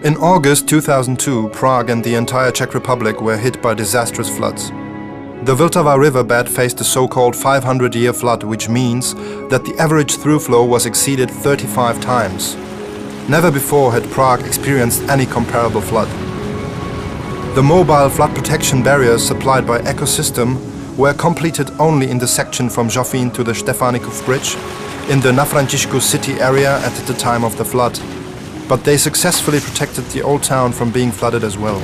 In August 2002, Prague and the entire Czech Republic were hit by disastrous floods. The Vltava riverbed faced a so-called 500-year flood, which means that the average through-flow was exceeded 35 times. Never before had Prague experienced any comparable flood. The mobile flood protection barriers supplied by Ecosystem were completed only in the section from Žofín to the Štefanikov Bridge in the Nafrantišku city area at the time of the flood. But they successfully protected the old town from being flooded as well.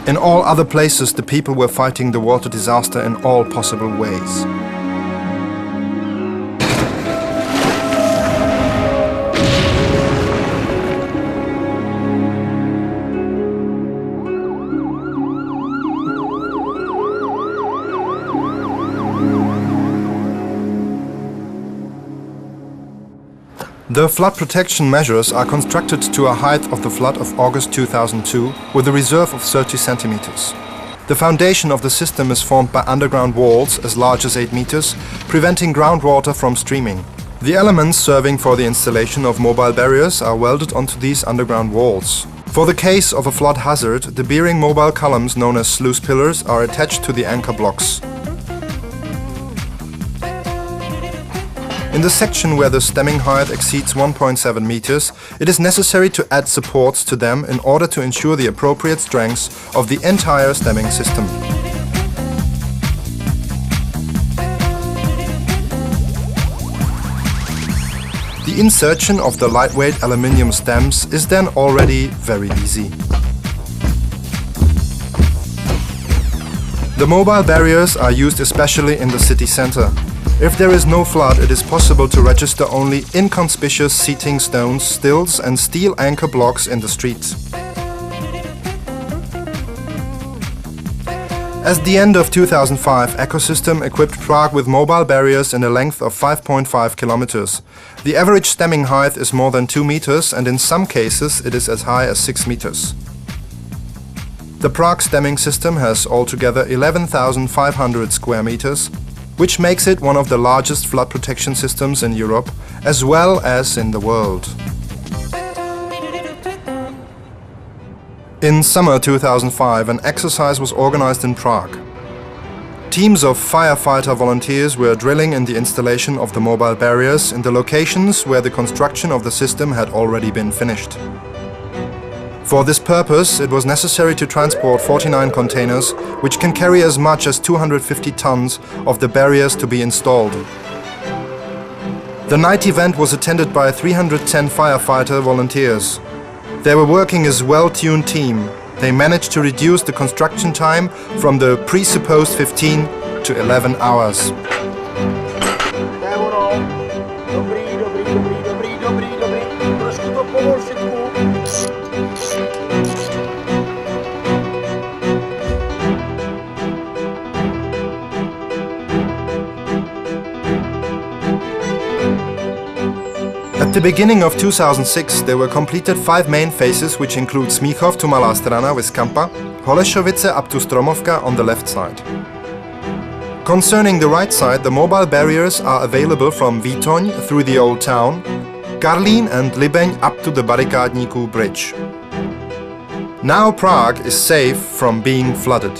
In all other places, the people were fighting the water disaster in all possible ways. The flood protection measures are constructed to a height of the flood of August 2002 with a reserve of 30 centimeters. The foundation of the system is formed by underground walls as large as 8 meters, preventing groundwater from streaming. The elements serving for the installation of mobile barriers are welded onto these underground walls. For the case of a flood hazard, the bearing mobile columns known as sluice pillars are attached to the anchor blocks. In the section where the stemming height exceeds 1.7 meters, it is necessary to add supports to them in order to ensure the appropriate strength of the entire stemming system. The insertion of the lightweight aluminium stems is then already very easy. The mobile barriers are used especially in the city center. If there is no flood, it is possible to register only inconspicuous seating stones, stills and steel anchor blocks in the streets. At the end of 2005, Ecosystem equipped Prague with mobile barriers in a length of 5.5 kilometers. The average stemming height is more than 2 meters and in some cases it is as high as 6 meters. The Prague stemming system has altogether 11,500 square meters, which makes it one of the largest flood protection systems in Europe, as well as in the world. In summer 2005, an exercise was organized in Prague. Teams of firefighter volunteers were drilling in the installation of the mobile barriers in the locations where the construction of the system had already been finished. For this purpose, it was necessary to transport 49 containers, which can carry as much as 250 tons of the barriers to be installed. The night event was attended by 310 firefighter volunteers. They were working as a well-tuned team. They managed to reduce the construction time from the presupposed 15 to 11 hours. At the beginning of 2006, there were completed 5 main phases, which include Smíchov to Malá Strana with Kampa, Holešovice up to Stromovka on the left side. Concerning the right side, the mobile barriers are available from Výtoň through the old town, Karlín and Libeň up to the Barikádníků bridge. Now Prague is safe from being flooded.